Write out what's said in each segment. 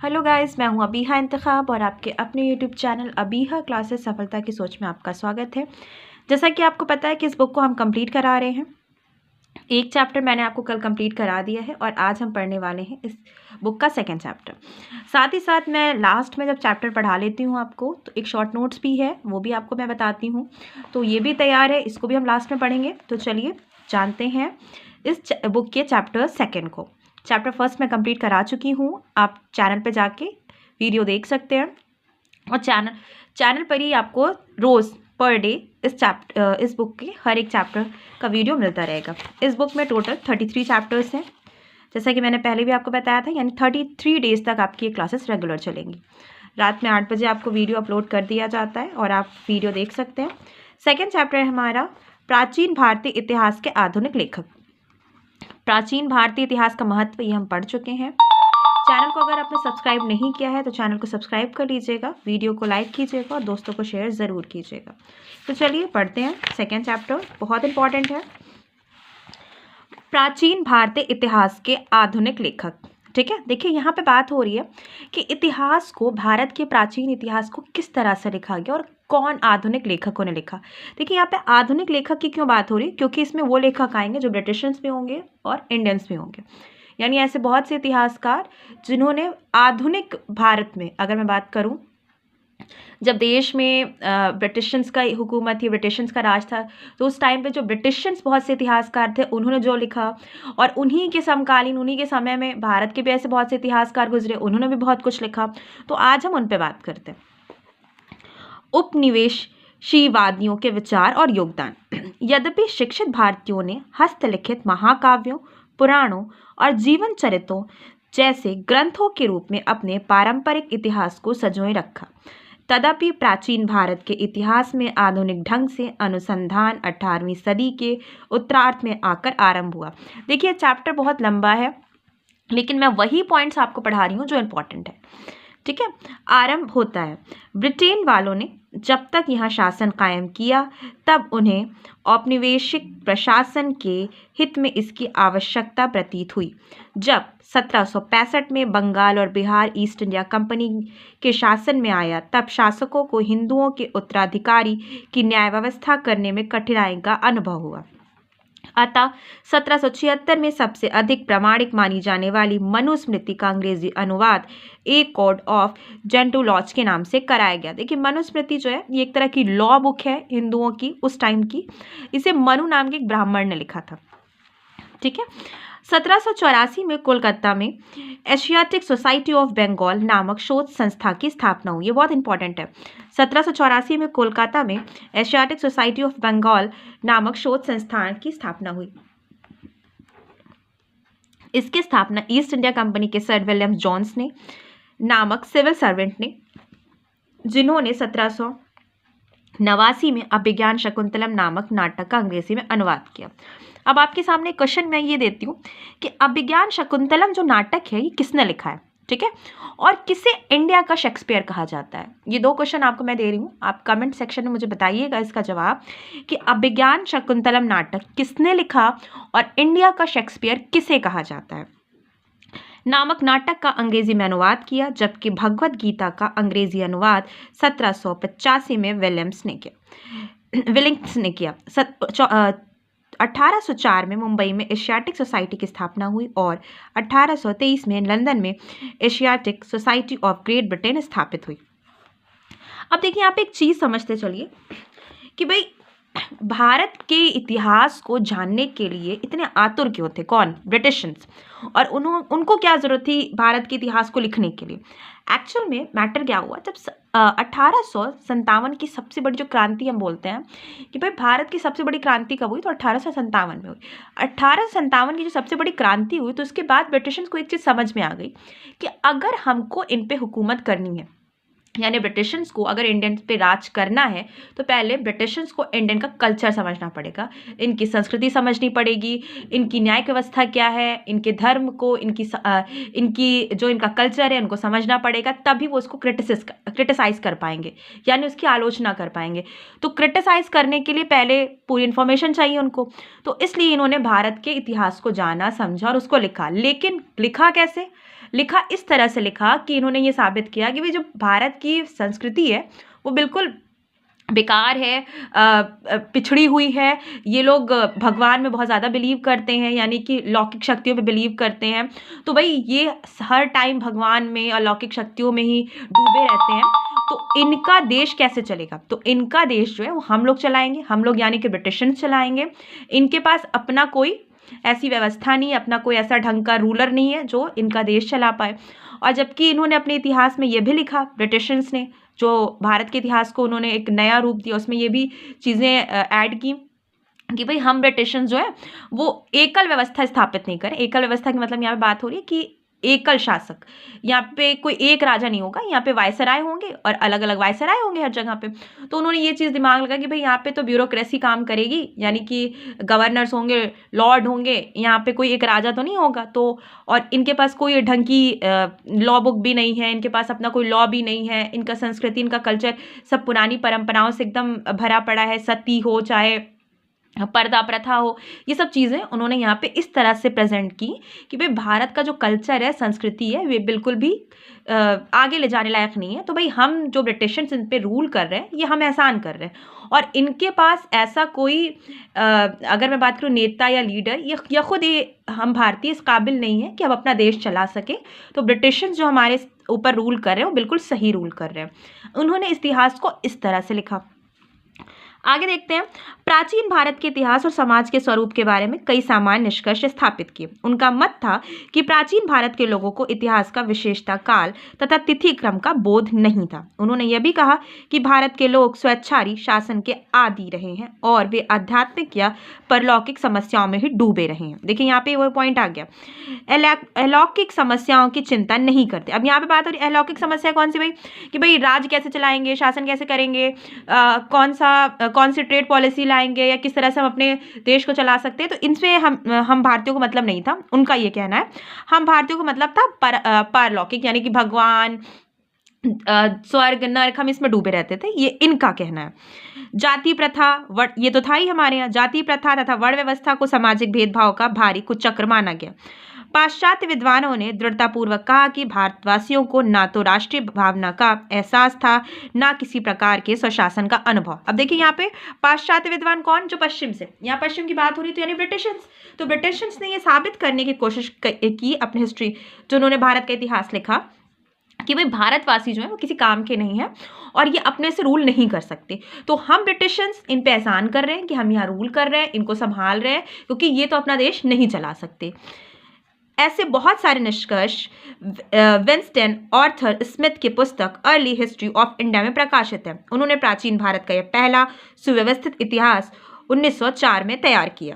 Hello guys, मैं हूं अबीहा इंतखाब और आपके अपने यूट्यूब चैनल अबीहा क्लासेस सफलता की सोच में आपका स्वागत है। जैसा कि आपको पता है कि इस बुक को हम कंप्लीट करा रहे हैं। एक चैप्टर मैंने आपको कल कंप्लीट करा दिया है और आज हम पढ़ने वाले हैं इस बुक का सेकंड चैप्टर। साथ ही साथ मैं लास्ट में जब चैप्टर पढ़ा लेती हूँ आपको, तो एक शॉर्ट नोट्स भी है, वो भी आपको मैं बताती हूँ। तो ये भी तैयार है, इसको भी हम लास्ट में पढ़ेंगे। तो चलिए जानते हैं इस बुक के चैप्टर सेकेंड को। चैप्टर फर्स्ट मैं कंप्लीट करा चुकी हूँ, आप चैनल पे जाके वीडियो देख सकते हैं और चैनल पर ही आपको रोज़ पर डे इस बुक के हर एक चैप्टर का वीडियो मिलता रहेगा। इस बुक में टोटल 33 चैप्टर्स हैं, जैसा कि मैंने पहले भी आपको बताया था, यानी 33 डेज तक आपकी ये क्लासेस रेगुलर चलेंगी। रात में 8 बजे आपको वीडियो अपलोड कर दिया जाता है और आप वीडियो देख सकते हैं। सेकेंड चैप्टर है हमारा प्राचीन भारतीय इतिहास के आधुनिक लेखक। प्राचीन भारतीय इतिहास का महत्व ये हम पढ़ चुके हैं। चैनल को अगर आपने सब्सक्राइब नहीं किया है तो चैनल को सब्सक्राइब कर लीजिएगा, वीडियो को लाइक कीजिएगा और दोस्तों को शेयर ज़रूर कीजिएगा। तो चलिए पढ़ते हैं सेकेंड चैप्टर, बहुत इंपॉर्टेंट है। प्राचीन भारतीय इतिहास के आधुनिक लेखक। ठीक है, देखिए यहाँ पे बात हो रही है कि इतिहास को, भारत के प्राचीन इतिहास को किस तरह से लिखा गया और कौन आधुनिक लेखकों ने लिखा। देखिए यहाँ पे आधुनिक लेखक की क्यों बात हो रही है, क्योंकि इसमें वो लेखक आएंगे जो ब्रिटिशर्स भी होंगे और इंडियंस भी होंगे, यानी ऐसे बहुत से इतिहासकार जिन्होंने आधुनिक भारत में, अगर मैं बात करूं, जब देश में ब्रिटिशर्स का हुकूमत थी, ब्रिटिशर्स का राज था, तो उस टाइम पे जो ब्रिटिशर्स बहुत से इतिहासकार थे उन्होंने जो लिखा, और उन्हीं के समकालीन, उन्हीं के समय में भारत के भी ऐसे बहुत से इतिहासकार गुजरे, उन्होंने भी बहुत कुछ लिखा। तो आज हम उन पर बात करते हैं। उपनिवेशवादियों के विचार और योगदान। यद्यपि शिक्षित भारतीयों ने हस्तलिखित महाकाव्यों, पुराणों और जीवन चरित्रों जैसे ग्रंथों के रूप में अपने पारंपरिक इतिहास को संजोए रखा, तथापि प्राचीन भारत के इतिहास में आधुनिक ढंग से अनुसंधान 18वीं सदी के उत्तरार्ध में आकर आरंभ हुआ। देखिए चैप्टर बहुत लंबा है, लेकिन मैं वही पॉइंट्स आपको पढ़ा रही हूँ जो इम्पोर्टेंट है। ठीक है, आरंभ होता है। ब्रिटेन वालों ने जब तक यहाँ शासन कायम किया, तब उन्हें औपनिवेशिक प्रशासन के हित में इसकी आवश्यकता प्रतीत हुई। जब 1765 में बंगाल और बिहार ईस्ट इंडिया कंपनी के शासन में आया, तब शासकों को हिंदुओं के उत्तराधिकारी की न्याय व्यवस्था करने में कठिनाई का अनुभव हुआ। अतः 1776 में सबसे अधिक प्रामाणिक मानी जाने वाली मनुस्मृति का अंग्रेजी अनुवाद ए कोड ऑफ जेंटुलॉज के नाम से कराया गया। देखिए मनुस्मृति जो है ये एक तरह की लॉ बुक है हिंदुओं की उस टाइम की। इसे मनु नाम के एक ब्राह्मण ने लिखा था। ठीक है, 1784 में कोलकाता में एशियाटिक सोसाइटी ऑफ बंगाल नामक शोध संस्था की स्थापना हुई। ये बहुत इंपॉर्टेंट है। 1784 में कोलकाता में एशियाटिक सोसाइटी ऑफ बंगाल नामक शोध संस्थान की स्थापना हुई। इसकी स्थापना ईस्ट इंडिया कंपनी के सर विलियम जोन्स ने नामक सिविल सर्वेंट ने, जिन्होंने 1789 में अभिज्ञान शकुंतलम नामक नाटक का अंग्रेजी में अनुवाद किया। अब आपके सामने क्वेश्चन मैं ये देती हूँ कि अभिज्ञान शकुंतलम जो नाटक है ये किसने लिखा है, ठीक है, और किसे इंडिया का शेक्सपियर कहा जाता है। ये दो क्वेश्चन आपको मैं दे रही हूँ, आप कमेंट सेक्शन में मुझे बताइएगा इसका जवाब कि अभिज्ञान शकुंतलम नाटक किसने लिखा और इंडिया का शेक्सपियर किसे कहा जाता है। नामक नाटक का अंग्रेजी में अनुवाद किया, जबकि भगवत गीता का अंग्रेजी अनुवाद 1785 में विलियम्स ने किया। 1804 में मुंबई में एशियाटिक सोसाइटी की स्थापना हुई और 1823 में लंदन में Asiatic society of great Britain स्थापित हुई। अब देखिए यहाँ पे एक चीज़ समझते चलिए कि भाई भारत के इतिहास को जानने के लिए इतने आतुर क्यों थे, कौन, ब्रिटिशर्स, और उनको क्या ज़रूरत थी भारत के इतिहास को लिखने के लिए। एक्चुअल में मैटर क्या हुआ, जब 1857 की सबसे बड़ी जो क्रांति हम बोलते हैं कि भाई भारत की सबसे बड़ी क्रांति कब हुई, तो 1857 में हुई। 1857 की जो सबसे बड़ी क्रांति हुई, तो उसके बाद ब्रिटिशर्स को एक चीज़ समझ में आ गई कि अगर हमको इन पे हुकूमत करनी है, यानी ब्रिटिशर्स को अगर इंडियंस पे राज करना है, तो पहले ब्रिटिशर्स को इंडियन का कल्चर समझना पड़ेगा, इनकी संस्कृति समझनी पड़ेगी, इनकी न्याय व्यवस्था क्या है, इनके धर्म को, इनकी जो इनका कल्चर है उनको समझना पड़ेगा, तभी वो उसको क्रिटिसाइज कर पाएंगे, यानी उसकी आलोचना कर पाएंगे। तो क्रिटिसाइज करने के लिए पहले पूरी इन्फॉर्मेशन चाहिए उनको, तो इसलिए इन्होंने भारत के इतिहास को जाना, समझा और उसको लिखा। लेकिन लिखा कैसे? लिखा इस तरह से लिखा कि इन्होंने ये साबित किया कि भाई जो भारत की संस्कृति है वो बिल्कुल बेकार है, पिछड़ी हुई है। ये लोग भगवान में बहुत ज़्यादा बिलीव करते हैं, यानी कि लौकिक शक्तियों पे बिलीव करते हैं। तो भाई ये हर टाइम भगवान में और लौकिक शक्तियों में ही डूबे रहते हैं, तो इनका देश कैसे चलेगा? तो इनका देश जो है वो हम लोग चलाएंगे, हम लोग यानी कि ब्रिटिशर्स चलाएंगे। इनके पास अपना कोई ऐसी व्यवस्था नहीं है, अपना कोई ऐसा ढंग का रूलर नहीं है जो इनका देश चला पाए। और जबकि इन्होंने अपने इतिहास में ये भी लिखा, ब्रिटिशर्स ने, जो भारत के इतिहास को उन्होंने एक नया रूप दिया, उसमें ये भी चीज़ें ऐड की कि भाई हम ब्रिटिशर्स जो है वो एकल व्यवस्था स्थापित नहीं करें। एकल व्यवस्था की मतलब यहाँ पे बात हो रही है कि एकल शासक, यहाँ पे कोई एक राजा नहीं होगा, यहाँ पे वायसराय होंगे और अलग अलग वायसराय होंगे हर जगह पे। तो उन्होंने ये चीज़ दिमाग लगा कि भाई यहाँ पे तो ब्यूरोक्रेसी काम करेगी, यानी कि गवर्नर्स होंगे, लॉर्ड होंगे, यहाँ पे कोई एक राजा तो नहीं होगा। तो और इनके पास कोई ढंग की लॉ बुक भी नहीं है, इनके पास अपना कोई लॉ भी नहीं है, इनका संस्कृति, इनका कल्चर सब पुरानी परंपराओं से एकदम भरा पड़ा है, सती हो चाहे पर्दा प्रथा हो, ये सब चीज़ें उन्होंने यहाँ पे इस तरह से प्रेजेंट की कि भाई भारत का जो कल्चर है, संस्कृति है, वे बिल्कुल भी आगे ले जाने लायक नहीं है। तो भाई हम जो ब्रिटिशर्स इन पे रूल कर रहे हैं, ये हम एहसान कर रहे हैं, और इनके पास ऐसा कोई अगर मैं बात करूँ नेता या लीडर, या खुद ये हम भारतीय इस काबिल नहीं है कि हम अपना देश चला सके। तो ब्रिटिशर्स जो हमारे ऊपर रूल कर रहे हैं वो बिल्कुल सही रूल कर रहे हैं। उन्होंने इतिहास को इस तरह से लिखा। आगे देखते हैं, प्राचीन भारत के इतिहास और समाज के स्वरूप के बारे में कई सामान्य निष्कर्ष स्थापित किए। उनका मत था कि प्राचीन भारत के लोगों को इतिहास का विशेषता, काल तथा तिथि क्रम का बोध नहीं था। उन्होंने यह भी कहा कि भारत के लोग स्वेच्छारी शासन के आदी रहे हैं और वे आध्यात्मिक या परलौकिक समस्याओं में ही डूबे रहे हैं। देखिए यहाँ पे वो पॉइंट आ गया, अलौकिक समस्याओं की चिंता नहीं करते। अब यहाँ पे बात हो रही अलौकिक समस्या कौन सी भाई, कि भाई राज कैसे चलाएंगे, शासन कैसे करेंगे, कौन सी ट्रेड पॉलिसी लाएंगे, या किस तरह से हम अपने देश को चला सकते हैं। तो इनसे हम भारतीयों को मतलब नहीं था, उनका ये कहना है। हम भारतीयों को मतलब था पारलौकिक, यानी कि भगवान, स्वर्ग, नरक, हम इसमें डूबे रहते थे, ये इनका कहना है। जाति प्रथा, वर्ण, ये तो था ही हमारे यहाँ, जाति प्रथा तथा वर्ण व्यवस्था को सामाजिक भेदभाव का भारी कुचक्र माना गया। पाश्चात्य विद्वानों ने दृढ़तापूर्वक कहा कि भारतवासियों को ना तो राष्ट्रीय भावना का एहसास था, ना किसी प्रकार के स्वशासन का अनुभव। अब देखिए यहाँ पे पाश्चात्य विद्वान कौन, जो पश्चिम से, यहाँ पश्चिम की बात हो रही तो यानी ब्रिटिशर्स। तो ब्रिटिशर्स ने ये साबित करने की कोशिश की अपनी हिस्ट्री, जो उन्होंने भारत का इतिहास लिखा, कि भाई भारतवासी जो है वो किसी काम के नहीं है और ये अपने से रूल नहीं कर सकते। तो हम ब्रिटिशर्स इन पे एहसान कर रहे हैं कि हम यहाँ रूल कर रहे हैं, इनको संभाल रहे हैं, क्योंकि ये तो अपना देश नहीं चला सकते। ऐसे बहुत सारे निष्कर्ष विंस्टन ऑर्थर स्मिथ की पुस्तक अर्ली हिस्ट्री ऑफ इंडिया में प्रकाशित है। उन्होंने प्राचीन भारत का यह पहला सुव्यवस्थित इतिहास 1904 में तैयार किया।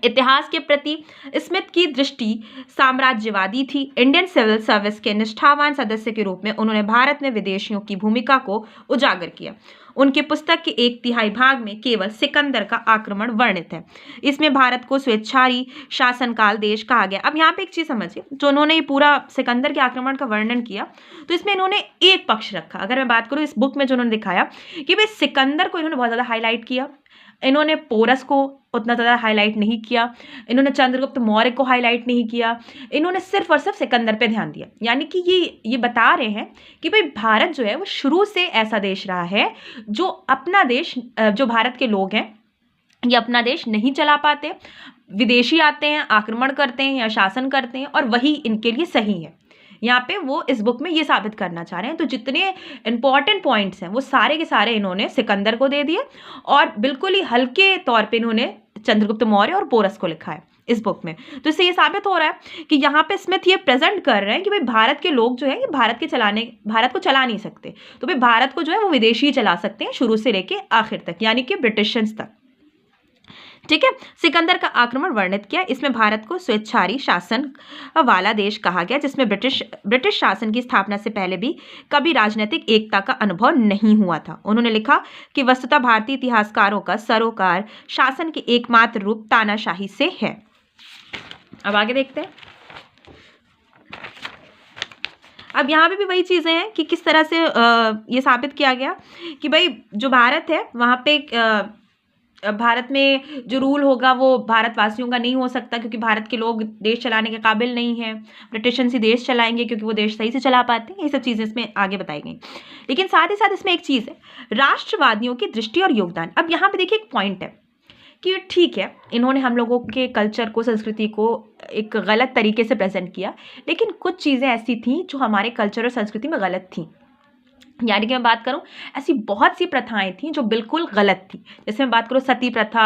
इतिहास के प्रति स्मिथ की दृष्टि साम्राज्यवादी थी। इंडियन सिविल सर्विस के निष्ठावान सदस्य के रूप में उन्होंने भारत में विदेशियों की भूमिका को उजागर किया। उनकी पुस्तक के 1/3 भाग में केवल सिकंदर का आक्रमण वर्णित है। इसमें भारत को स्वेच्छारी शासनकाल देश कहा गया। अब यहाँ पे एक चीज समझिए, जो उन्होंने ये पूरा सिकंदर के आक्रमण का वर्णन किया, तो इसमें इन्होंने एक पक्ष रखा। अगर मैं बात करूँ इस बुक में जो उन्होंने दिखाया कि भाई सिकंदर को इन्होंने बहुत ज्यादा हाईलाइट किया, इन्होंने पोरस को उतना ज़्यादा हाईलाइट नहीं किया, इन्होंने चंद्रगुप्त मौर्य को हाईलाइट नहीं किया, इन्होंने सिर्फ और सिर्फ सिकंदर पे ध्यान दिया। यानी कि ये बता रहे हैं कि भाई भारत जो है वो शुरू से ऐसा देश रहा है जो अपना देश, जो भारत के लोग हैं ये अपना देश नहीं चला पाते, विदेशी आते हैं, आक्रमण करते हैं या शासन करते हैं, और वही इनके लिए सही है। यहाँ पे वो इस बुक में ये साबित करना चाह रहे हैं। तो जितने इंपॉर्टेंट पॉइंट्स हैं वो सारे के सारे इन्होंने सिकंदर को दे दिए, और बिल्कुल ही हल्के तौर पे इन्होंने चंद्रगुप्त मौर्य और पोरस को लिखा है इस बुक में। तो इससे ये साबित हो रहा है कि यहाँ पे स्मिथ ये प्रेजेंट कर रहे हैं कि भाई भारत के लोग जो है ये भारत को चला नहीं सकते। तो भाई भारत को जो है वो विदेशी चला सकते हैं, शुरू से लेके आखिर तक, यानी कि ब्रिटिशर्स तक। ठीक है, सिकंदर का आक्रमण वर्णित किया। इसमें भारत को स्वेच्छारी शासन वाला देश कहा गया, जिसमें ब्रिटिश शासन की स्थापना से पहले भी कभी राजनीतिक एकता का अनुभव नहीं हुआ था। उन्होंने लिखा कि वस्तुतः भारतीय इतिहासकारों का सरोकार शासन के एकमात्र रूप तानाशाही से है। अब आगे देखते हैं। अब यहाँ पे भी वही चीजें हैं कि किस तरह से ये साबित किया गया कि भाई जो भारत है वहाँ पे भारत में जो रूल होगा वो भारतवासियों का नहीं हो सकता, क्योंकि भारत के लोग देश चलाने के काबिल नहीं हैं। ब्रिटिशर्स ही देश चलाएंगे क्योंकि वो देश सही से चला पाते हैं। ये सब चीज़ें इसमें आगे बताई गई। लेकिन साथ ही साथ इसमें एक चीज़ है, राष्ट्रवादियों की दृष्टि और योगदान। अब यहाँ पे देखिए एक पॉइंट है कि ठीक है, इन्होंने हम लोगों के कल्चर को, संस्कृति को एक गलत तरीके से प्रेजेंट किया, लेकिन कुछ चीज़ें ऐसी थी जो हमारे कल्चर और संस्कृति में गलत थी। यानी कि मैं बात करूं, ऐसी बहुत सी प्रथाएं थी जो बिल्कुल गलत थी। जैसे मैं बात करूं सती प्रथा,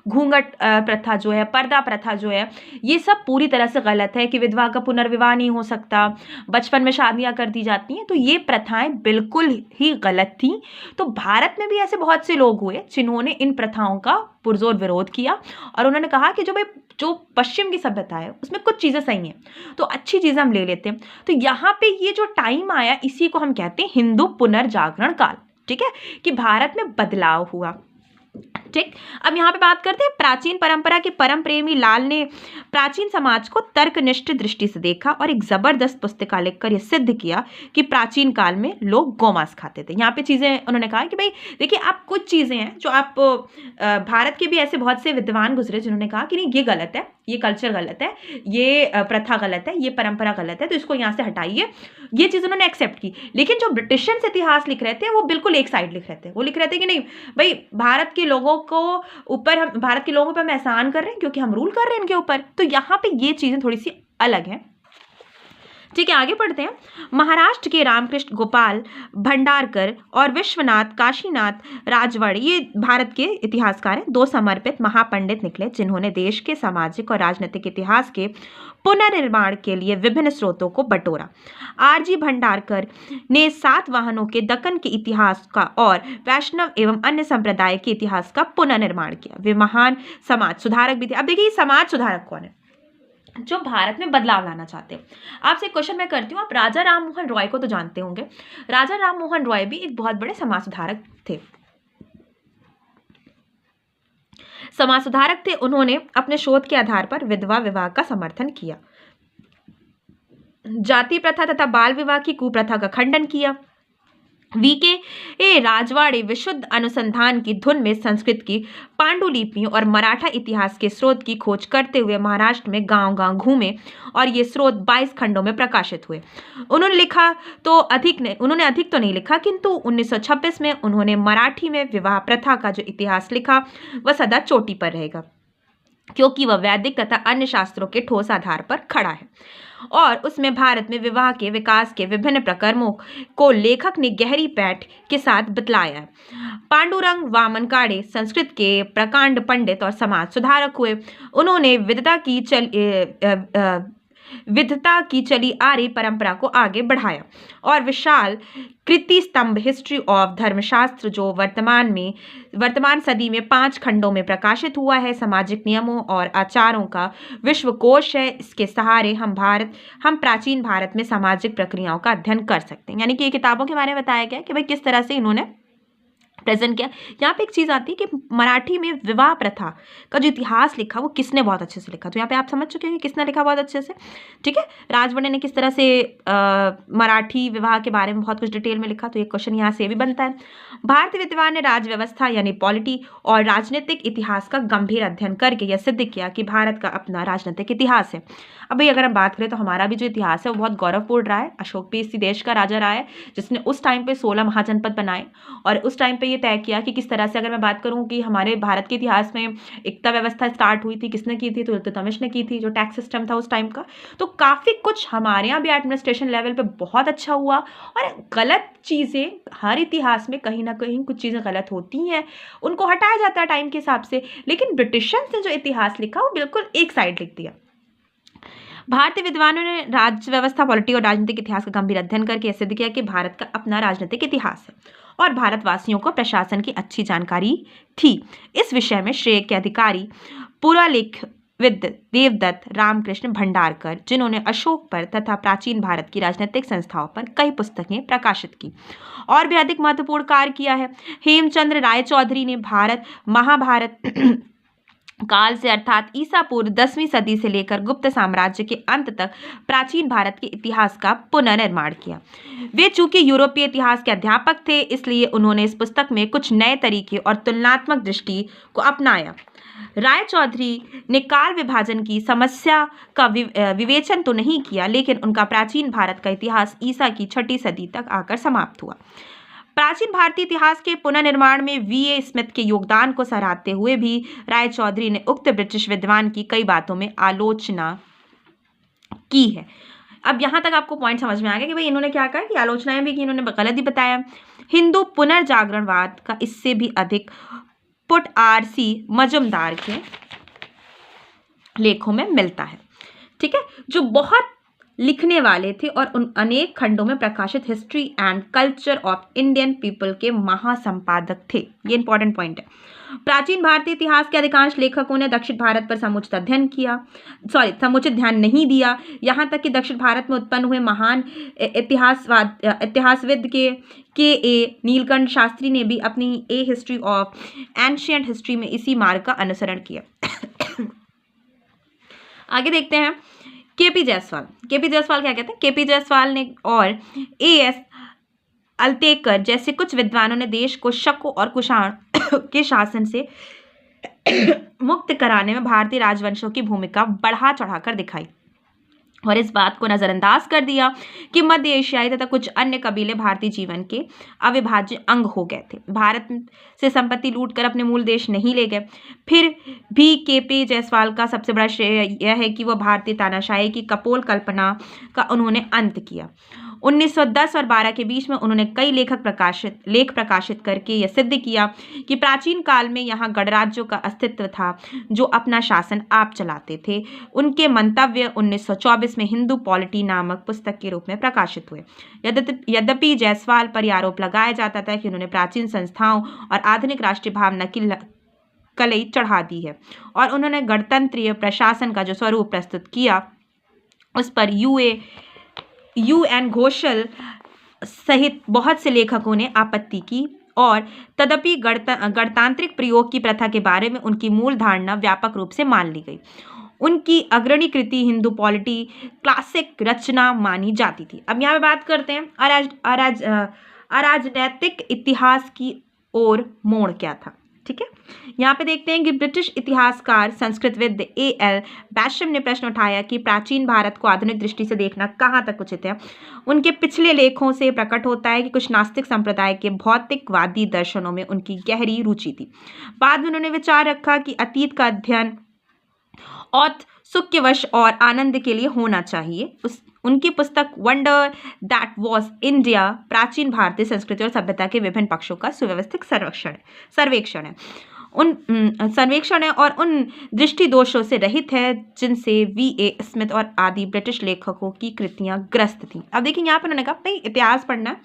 घूंघट प्रथा जो है, पर्दा प्रथा जो है, ये सब पूरी तरह से गलत है कि विधवा का पुनर्विवाह नहीं हो सकता, बचपन में शादियां कर दी जाती हैं, तो ये प्रथाएं बिल्कुल ही गलत थी। तो भारत में भी ऐसे बहुत से लोग हुए जिन्होंने इन प्रथाओं का पुरजोर विरोध किया और उन्होंने कहा कि जो पश्चिम की सभ्यता है उसमें कुछ चीज़ें सही हैं, तो अच्छी चीज़ें हम ले लेते हैं। तो यहाँ पे ये जो टाइम आया, इसी को हम कहते हैं हिंदू पुनर्जागरण काल। ठीक है, कि भारत में बदलाव हुआ। ठीक, अब यहाँ पे बात करते हैं प्राचीन परंपरा के परम प्रेमी लाल ने प्राचीन समाज को तर्कनिष्ठ दृष्टि से देखा और एक जबरदस्त पुस्तिका लिखकर यह सिद्ध किया कि प्राचीन काल में लोग गौमांस खाते थे। यहाँ पे चीजें उन्होंने कहा कि भाई देखिए, आप कुछ चीजें हैं जो आप भारत के भी ऐसे बहुत से विद्वान गुजरे जिन्होंने कहा कि नहीं, ये गलत है, ये कल्चर गलत है, ये प्रथा गलत है, ये परंपरा गलत है, तो इसको यहाँ से हटाइए। ये चीज उन्होंने एक्सेप्ट की। लेकिन जो ब्रिटिशर्स इतिहास लिख रहे थे वो बिल्कुल एक साइड लिख रहे थे। वो लिख रहे थे कि नहीं भाई, भारत के लोगों पर हम एहसान कर रहे हैं क्योंकि हम रूल कर रहे हैं इनके ऊपर। तो यहाँ पे ये चीजें थोड़ी सी अलग हैं। ठीक है, आगे पढ़ते हैं। महाराष्ट्र के रामकृष्ण गोपाल भंडारकर और विश्वनाथ काशीनाथ राजवाड़े, ये भारत के इतिहासकार हैं, दो समर्पित महापंडित निकले जिन्होंने देश के सामाजिक और राजनीतिक इतिहास के पुनर्निर्माण के लिए विभिन्न स्रोतों को बटोरा। आरजी भंडारकर ने सातवाहनों के दक्कन के इतिहास का और वैष्णव एवं अन्य संप्रदाय के इतिहास का पुनर्निर्माण किया। वे महान समाज सुधारक भी थे। अब देखिए, समाज सुधारक कौन है? जो भारत में बदलाव लाना चाहते हैं। आपसे क्वेश्चन मैं करती हूँ, आप राजा राममोहन रॉय को तो जानते होंगे। राजा राममोहन रॉय भी एक बहुत बड़े समाज सुधारक थे। समाज सुधारक थे। उन्होंने अपने शोध के आधार पर विधवा विवाह का समर्थन किया, जाति प्रथा तथा बाल विवाह की कुप्रथा का खंडन किया। वीके राजवाड़े विशुद्ध अनुसंधान की धुन में संस्कृत की पांडुलिपियों और मराठा इतिहास के स्रोत की खोज करते हुए महाराष्ट्र में गांव-गांव घूमे और ये स्रोत 22 खंडों में प्रकाशित हुए। उन्होंने अधिक तो नहीं लिखा, किंतु 1926 में उन्होंने मराठी में विवाह प्रथा का जो इतिहास लिखा वह सदा चोटी पर रहेगा, क्योंकि वह वैदिक तथा अन्य शास्त्रों के ठोस आधार पर खड़ा है और उसमें भारत में विवाह के विकास के विभिन्न प्रकरणों को लेखक ने गहरी पैठ के साथ बतलाया है। पांडुरंग वामन काड़े संस्कृत के प्रकांड पंडित और समाज सुधारक हुए। उन्होंने विधता की चली आ रही परंपरा को आगे बढ़ाया और विशाल कृति स्तंभ हिस्ट्री ऑफ धर्मशास्त्र, जो वर्तमान सदी में 5 खंडों में प्रकाशित हुआ है, सामाजिक नियमों और आचारों का विश्वकोश है। इसके सहारे हम प्राचीन भारत में सामाजिक प्रक्रियाओं का अध्ययन कर सकते हैं। यानी कि ये किताबों के बारे में बताया गया कि भाई किस तरह से इन्होंने प्रेजेंट किया। यहाँ पे एक चीज़ आती है कि मराठी में विवाह प्रथा का जो इतिहास लिखा वो किसने बहुत अच्छे से लिखा। तो यहाँ पे आप समझ चुके हैं कि किसने लिखा बहुत अच्छे से। ठीक है, राजवाड़े ने किस तरह से मराठी विवाह के बारे में बहुत कुछ डिटेल में लिखा। तो ये क्वेश्चन यहाँ से भी बनता है। भारतीय विद्वान ने राज व्यवस्था यानी पॉलिटी और राजनीतिक इतिहास का गंभीर अध्ययन करके यह सिद्ध किया कि भारत का अपना राजनीतिक इतिहास है। अब भाई अगर हम बात करें तो हमारा भी जो इतिहास है वो बहुत गौरवपूर्ण रहा है। अशोक भी इसी देश का राजा रहा है जिसने उस टाइम पे 16 महाजनपद बनाए और उस टाइम पे ये तय किया कि किस तरह से, अगर मैं बात करूं कि हमारे भारत के इतिहास में एकता व्यवस्था स्टार्ट हुई थी, किसने की थी? तो इल्तुतमिश ने की थी, जो टैक्स सिस्टम था उस टाइम का। तो काफ़ी कुछ हमारे यहाँ भी एडमिनिस्ट्रेशन लेवल पे बहुत अच्छा हुआ। और गलत चीज़ें, हर इतिहास में कहीं ना कहीं कुछ चीज़ें गलत होती हैं, उनको हटाया जाता है टाइम के हिसाब से। लेकिन ब्रिटिशर्स ने जो इतिहास लिखा वो बिल्कुल एक साइड लिख दिया। भारतीय विद्वानों ने राज्य व्यवस्था, पॉलिटी और राजनीतिक इतिहास का गंभीर अध्ययन करके सिद्ध किया कि भारत का अपना राजनीतिक इतिहास है और भारतवासियों को प्रशासन की अच्छी जानकारी थी। इस विषय में श्रेय के अधिकारी पुरालेखविद देवदत्त रामकृष्ण भंडारकर, जिन्होंने अशोक पर तथा प्राचीन भारत की राजनीतिक संस्थाओं पर कई पुस्तकें प्रकाशित की और भी अधिक महत्वपूर्ण कार्य किया है। हेमचंद्र राय चौधरी ने भारत महाभारत काल से अर्थात ईसा पूर्व 10वीं सदी से लेकर गुप्त साम्राज्य के अंत तक प्राचीन भारत के इतिहास का पुनर्निर्माण किया। वे चूंकि यूरोपीय इतिहास के अध्यापक थे, इसलिए उन्होंने इस पुस्तक में कुछ नए तरीके और तुलनात्मक दृष्टि को अपनाया। राय चौधरी ने काल विभाजन की समस्या का विवेचन तो नहीं किया, लेकिन उनका प्राचीन भारत का इतिहास ईसा की 6ठी सदी तक आकर समाप्त हुआ। प्राचीन भारतीय इतिहास के पुनर्निर्माण में वी.ए. स्मिथ के योगदान को सराहते हुए भी राय चौधरी ने उक्त ब्रिटिश विद्वान की कई बातों में आलोचना की है। अब यहाँ तक आपको पॉइंट समझ में आ गया कि भाई इन्होंने क्या कहा कि आलोचनाएं भी की, इन्होंने गलत ही बताया। हिंदू पुनर्जागरणवाद का इससे भी अधिक पुट आर.सी. मजुमदार के लेखों में मिलता है। ठीक है, जो बहुत लिखने वाले थे और उन अनेक खंडों में प्रकाशित history and culture of Indian people के महासंपादक थे। ये इंपॉर्टेंट पॉइंट है। प्राचीन भारतीय इतिहास के अधिकांश लेखकों ने दक्षिण भारत पर समुचित ध्यान नहीं दिया। यहाँ तक कि दक्षिण भारत में उत्पन्न हुए महान इतिहासविद के नीलकंठ शास्त्री ने भी अपनी ए हिस्ट्री ऑफ एंशिएंट हिस्ट्री में इसी मार्ग का अनुसरण किया। आगे देखते हैं केपी जायसवाल क्या कहते हैं। केपी जायसवाल ने और ए.एस. अल्तेकर जैसे कुछ विद्वानों ने देश को शकों और कुषाणों के शासन से मुक्त कराने में भारतीय राजवंशों की भूमिका बढ़ा चढ़ाकर दिखाई और इस बात को नजरअंदाज कर दिया कि मध्य एशियाई तथा कुछ अन्य कबीले भारतीय जीवन के अविभाज्य अंग हो गए थे। भारत से संपत्ति लूटकर अपने मूल देश नहीं ले गए। फिर भी केपी जायसवाल का सबसे बड़ा श्रेय यह है कि वह भारतीय तानाशाही की कपोल कल्पना का उन्होंने अंत किया। 1910 और 12 के बीच में उन्होंने कई लेख प्रकाशित करके यह सिद्ध किया कि प्राचीन काल में यहाँ गणराज्यों का अस्तित्व था जो अपना शासन आप चलाते थे। उनके मंतव्य 1924 में हिंदू पॉलिटी नामक पुस्तक के रूप में प्रकाशित हुए। यद्यपि जायसवाल पर यह आरोप लगाया जाता था कि उन्होंने प्राचीन संस्थाओं और आधुनिक राष्ट्रीय भावना की कलई चढ़ा दी है और उन्होंने गणतंत्रीय प्रशासन का जो स्वरूप प्रस्तुत किया उस पर UN घोषल सहित बहुत से लेखकों ने आपत्ति की और तदपि गणतांत्रिक प्रयोग की प्रथा के बारे में उनकी मूल धारणा व्यापक रूप से मान ली गई। उनकी अग्रणी कृति हिंदू पॉलिटी क्लासिक रचना मानी जाती थी। अब यहाँ पे बात करते हैं अराजनैतिक इतिहास की ओर मोड़ क्या था। ठीक है, यहाँ पे देखते हैं कि ब्रिटिश इतिहासकार संस्कृतविद A.L. बैशम ने प्रश्न उठाया कि प्राचीन भारत को आधुनिक दृष्टि से देखना कहाँ तक उचित है। उनके पिछले लेखों से प्रकट होता है कि कुछ नास्तिक संप्रदाय के भौतिकवादी दर्शनों में उनकी गहरी रुचि थी। बाद में उन्होंने विचार रखा कि अतीत का अध्ययन औत्सुक्यवश और आनंद के लिए होना चाहिए। उनकी पुस्तक वंडर दैट वॉज इंडिया प्राचीन भारतीय संस्कृति और सभ्यता के विभिन्न पक्षों का सुव्यवस्थित सर्वेक्षण है और उन दृष्टि दोषों से रहित है जिनसे V.A. स्मिथ और आदि ब्रिटिश लेखकों की कृतियां ग्रस्त थीं। अब देखिए यहाँ पर उन्होंने कहा भाई इतिहास पढ़ना है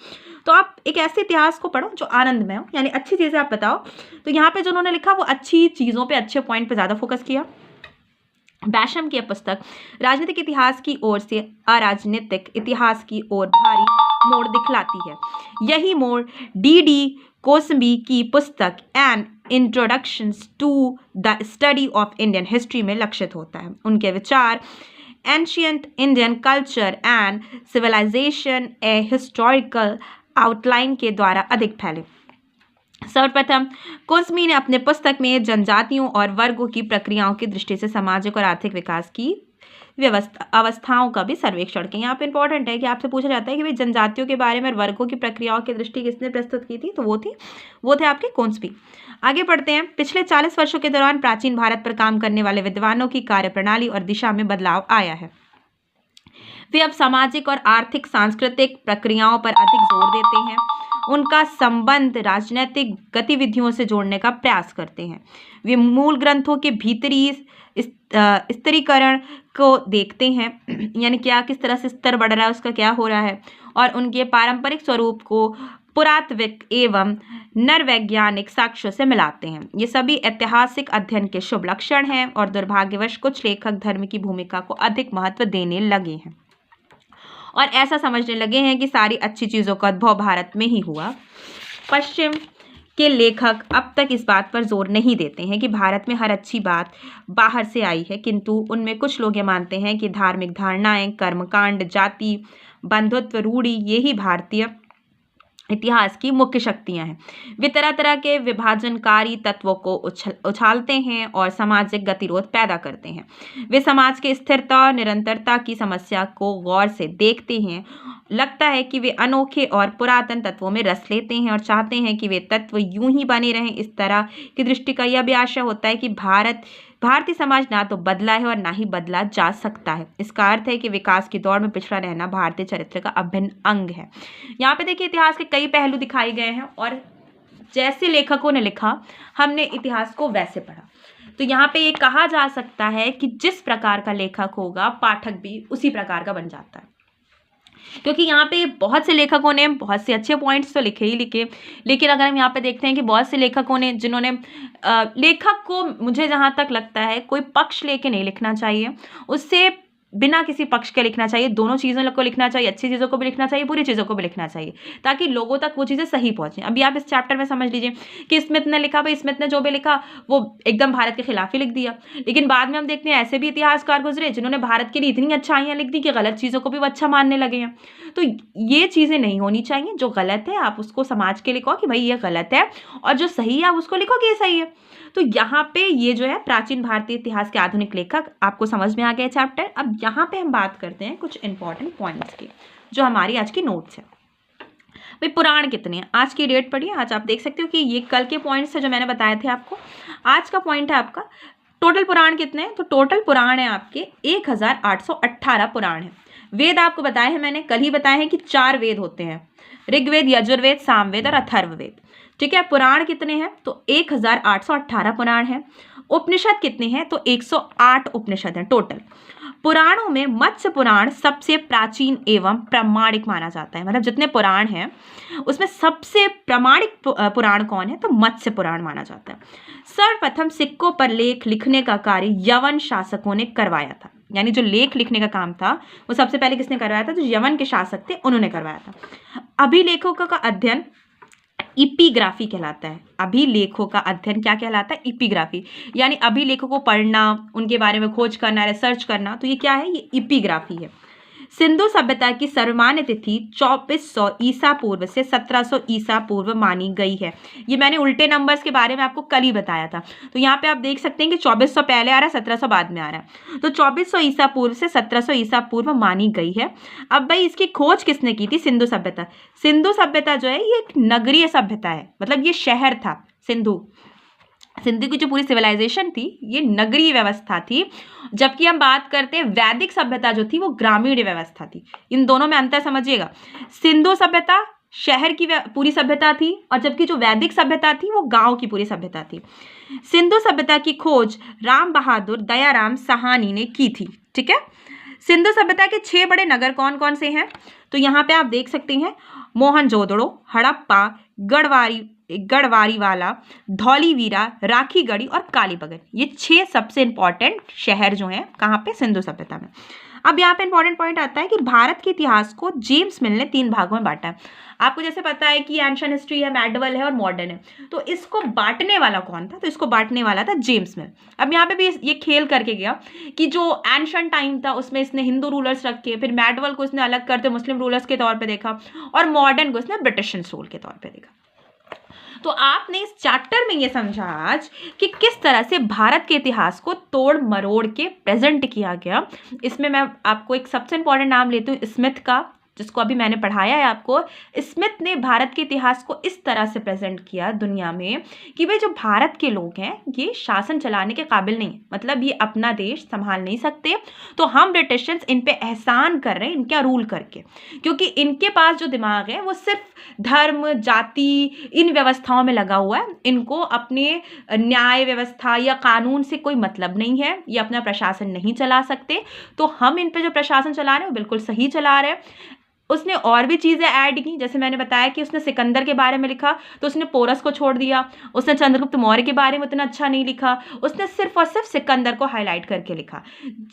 तो आप एक ऐसे इतिहास को पढ़ो जो आनंदमय हो, यानी अच्छी चीज़ें आप बताओ। तो यहाँ पे जो उन्होंने लिखा वो अच्छी चीज़ों पे, अच्छे पॉइंट पे ज़्यादा फोकस किया। बैशम की पुस्तक राजनीतिक इतिहास की ओर से अराजनीतिक इतिहास की ओर भारी मोड़ दिखलाती है। यही मोड़ D.D. कोसंबी की पुस्तक an introduction to the study of Indian history में लक्षित होता है। उनके विचार ancient Indian culture and civilisation a historical outline के द्वारा अधिक फैले। सर्वप्रथम कोसंबी ने अपने पुस्तक में जनजातियों और वर्गों की प्रक्रियाओं की दृष्टि से सामाजिक और आर्थिक विकास की अवस्थाओं का भी सर्वेक्षण किया। यहाँ पे इंपॉर्टेंट है कि आपसे पूछा जाता है कि भाई जनजातियों के बारे में और वर्गों की प्रक्रियाओं की दृष्टि किसने प्रस्तुत की थी, तो वो थे आपके कोसंबी। आगे बढ़ते हैं। पिछले 40 वर्षों के दौरान प्राचीन भारत पर काम करने वाले विद्वानों की कार्यप्रणाली और दिशा में बदलाव आया है। वे अब सामाजिक और आर्थिक सांस्कृतिक प्रक्रियाओं पर अधिक जोर देते हैं, उनका संबंध राजनीतिक गतिविधियों से जोड़ने का प्रयास करते हैं। वे मूल ग्रंथों के भीतरी स्तरीकरण को देखते हैं, यानी क्या किस तरह से स्तर बढ़ रहा है, उसका क्या हो रहा है, और उनके पारंपरिक स्वरूप को पुरातात्विक एवं नरवैज्ञानिक साक्ष्यों से मिलाते हैं। ये सभी ऐतिहासिक अध्ययन के शुभ लक्षण हैं और दुर्भाग्यवश कुछ लेखक धर्म की भूमिका को अधिक महत्व देने लगे हैं और ऐसा समझने लगे हैं कि सारी अच्छी चीज़ों का उद्भव भारत में ही हुआ। पश्चिम के लेखक अब तक इस बात पर जोर नहीं देते हैं कि भारत में हर अच्छी बात बाहर से आई है, किंतु उनमें कुछ लोग ये मानते हैं कि धार्मिक धारणाएं, कर्मकांड, जाति, बंधुत्व, रूढ़ी यही भारतीय इतिहास की मुख्य शक्तियां हैं। वे तरह तरह के विभाजनकारी तत्वों को उछालते हैं और सामाजिक गतिरोध पैदा करते हैं। वे समाज के स्थिरता और निरंतरता की समस्या को गौर से देखते हैं। लगता है कि वे अनोखे और पुरातन तत्वों में रस लेते हैं और चाहते हैं कि वे तत्व यूं ही बने रहें। इस तरह की दृष्टि का यह भी आशय होता है कि भारतीय समाज ना तो बदला है और ना ही बदला जा सकता है। इसका अर्थ है कि विकास की दौड़ में पिछड़ा रहना भारतीय चरित्र का अभिन्न अंग है। यहाँ पे देखिए इतिहास के कई पहलू दिखाए गए हैं और जैसे लेखकों ने लिखा हमने इतिहास को वैसे पढ़ा। तो यहाँ पे ये कहा जा सकता है कि जिस प्रकार का लेखक होगा पाठक भी उसी प्रकार का बन जाता है, क्योंकि यहाँ पे बहुत से लेखकों ने बहुत से अच्छे पॉइंट्स तो लिखे ही लिखे, लेकिन अगर हम यहाँ पे देखते हैं कि बहुत से लेखकों ने जिन्होंने लेखक को मुझे जहाँ तक लगता है कोई पक्ष लेके नहीं लिखना चाहिए, उससे बिना किसी पक्ष के लिखना चाहिए। दोनों चीज़ों को लिखना चाहिए, अच्छी चीज़ों को भी लिखना चाहिए, बुरी चीज़ों को भी लिखना चाहिए, ताकि लोगों तक वो चीज़ें सही पहुँचें। अभी आप इस चैप्टर में समझ लीजिए कि स्मिथ ने लिखा, भाई स्मिथ ने जो भी लिखा वो एकदम भारत के खिलाफ ही लिख दिया, लेकिन बाद में हम देखते हैं ऐसे भी इतिहासकार गुजरे जिन्होंने भारत के लिए इतनी अच्छाइयाँ लिख दी कि गलत चीज़ों को भी वो अच्छा मानने लगे हैं। तो ये चीज़ें नहीं होनी चाहिए। जो गलत है आप उसको समाज के लिखो कि भाई ये गलत है, और जो सही है आप उसको लिखो कि ये सही है। तो यहाँ पे ये जो है प्राचीन भारतीय इतिहास के आधुनिक लेखक आपको समझ में आ गया चैप्टर। अब यहाँ पे हम बात करते हैं कुछ इंपॉर्टेंट पॉइंट्स की जो हमारी आज की नोट्स है। भाई पुराण कितने हैं, आज की डेट पढ़िए। आज आप देख सकते हो कि ये कल के पॉइंट्स है जो मैंने बताए थे आपको। आज का पॉइंट है आपका टोटल पुराण कितने हैं, तो टोटल पुराण है आपके 1818 पुराण है। वेद आपको बताए हैं मैंने, कल ही बताए हैं कि 4 वेद होते हैं, ऋग्वेद, यजुर्वेद, सामवेद और अथर्ववेद। ठीक है, पुराण कितने हैं, तो 1818 पुराण हैं। उपनिषद कितने हैं, तो 108 उपनिषद हैं टोटल। पुराणों में मत्स्य पुराण सबसे प्राचीन एवं प्रामाणिक माना जाता है। मतलब जितने पुराण हैं उसमें सबसे प्रामाणिक पुराण कौन है, तो मत्स्य पुराण माना जाता है। सर्वप्रथम सिक्कों पर लेख लिखने का कार्य यवन शासकों ने करवाया था। यानी जो लेख लिखने का काम था वो सबसे पहले किसने करवाया था, जो यवन के शासक थे उन्होंने करवाया था। अभिलेखों का अध्ययन इपिग्राफी कहलाता है। अभिलेखों का अध्ययन क्या कहलाता है, इपिग्राफी। यानी अभिलेखों को पढ़ना, उनके बारे में खोज करना, रिसर्च करना, तो ये क्या है, ये इपिग्राफी है। सिंधु सभ्यता की सर्वमान्य तिथि 2400 ईसा पूर्व से 1700 ईसा पूर्व मानी गई है। ये मैंने उल्टे नंबर्स के बारे में आपको कल ही बताया था। तो यहाँ पे आप देख सकते हैं कि 2400 पहले आ रहा है, 1700 बाद में आ रहा है। तो 2400 ईसा पूर्व से 1700 ईसा पूर्व मानी गई है। अब भाई इसकी खोज किसने की थी, सिंधु सभ्यता। सिंधु सभ्यता जो है ये एक नगरीय सभ्यता है, मतलब ये शहर था। सिंधु की जो पूरी सिविलाइजेशन थी ये नगरीय व्यवस्था थी, जबकि हम बात करते हैं वैदिक सभ्यता जो थी वो ग्रामीण व्यवस्था थी। इन दोनों में अंतर समझिएगा। सिंधु सभ्यता शहर की पूरी सभ्यता थी, और जबकि जो वैदिक सभ्यता थी वो गांव की पूरी सभ्यता थी। सिंधु सभ्यता की खोज राम बहादुर दयाराम साहनी ने की थी। ठीक है, सिंधु सभ्यता के 6 बड़े नगर कौन कौन से हैं, तो यहाँ पे आप देख सकते हैं मोहनजोदड़ो, हड़प्पा, गढ़वारीवाला, धौलीवीरा, राखीगढ़ी और कालीबंगन। ये 6 सबसे इंपॉर्टेंट शहर जो हैं कहाँ पे, सिंधु सभ्यता में। अब यहाँ पे इंपॉर्टेंट पॉइंट आता है कि भारत के इतिहास को जेम्स मिल ने 3 भागों में बांटा है। आपको जैसे पता है कि एंशिएंट हिस्ट्री है, मेडिवल है और मॉडर्न है, तो इसको बांटने वाला कौन था, तो इसको बांटने वाला था जेम्स मिल। अब यहाँ पे भी ये खेल करके गया कि जो एंशिएंट टाइम था उसमें इसने हिंदू रूलर्स रखे, फिर मेडिवल को इसने अलग करते मुस्लिम रूलर्स के तौर पर देखा, और मॉडर्न को इसने ब्रिटिश रूल के तौर पर देखा। तो आपने इस चैप्टर में ये समझा आज कि किस तरह से भारत के इतिहास को तोड़ मरोड़ के प्रेजेंट किया गया। इसमें मैं आपको एक सबसे इंपॉर्टेंट नाम लेती हूँ स्मिथ का, जिसको अभी मैंने पढ़ाया है आपको। स्मिथ ने भारत के इतिहास को इस तरह से प्रेजेंट किया दुनिया में कि वे जो भारत के लोग हैं ये शासन चलाने के काबिल नहीं, मतलब ये अपना देश संभाल नहीं सकते, तो हम ब्रिटिशर्स इन पे एहसान कर रहे हैं इनका रूल करके, क्योंकि इनके पास जो दिमाग है वो सिर्फ धर्म, जाति, इन व्यवस्थाओं में लगा हुआ है। इनको अपने न्याय व्यवस्था या कानून से कोई मतलब नहीं है, ये अपना प्रशासन नहीं चला सकते, तो हम इन पे जो प्रशासन चला रहे हैं वो बिल्कुल सही चला रहे हैं। उसने और भी चीज़ें ऐड की, जैसे मैंने बताया कि उसने सिकंदर के बारे में लिखा तो उसने पोरस को छोड़ दिया, उसने चंद्रगुप्त मौर्य के बारे में उतना अच्छा नहीं लिखा, उसने सिर्फ और सिर्फ सिकंदर को हाईलाइट करके लिखा,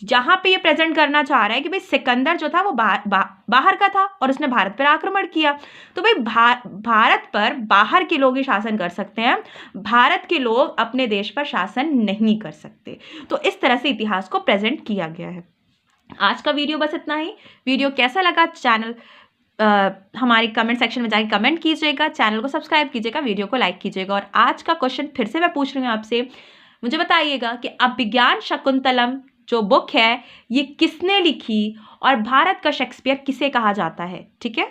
जहाँ पे ये प्रेजेंट करना चाह रहा है कि भाई सिकंदर जो था वो बाहर का था और उसने भारत पर आक्रमण किया। तो भाई भारत पर बाहर के लोग ही शासन कर सकते हैं, भारत के लोग अपने देश पर शासन नहीं कर सकते। तो इस तरह से इतिहास को प्रेजेंट किया गया है। आज का वीडियो बस इतना ही। वीडियो कैसा लगा चैनल हमारे कमेंट सेक्शन में जाके कमेंट कीजिएगा, चैनल को सब्सक्राइब कीजिएगा, वीडियो को लाइक कीजिएगा। और आज का क्वेश्चन फिर से मैं पूछ रही हूँ आपसे, मुझे बताइएगा कि अभिज्ञान शकुंतलम जो बुक है ये किसने लिखी और भारत का शेक्सपियर किसे कहा जाता है। ठीक है।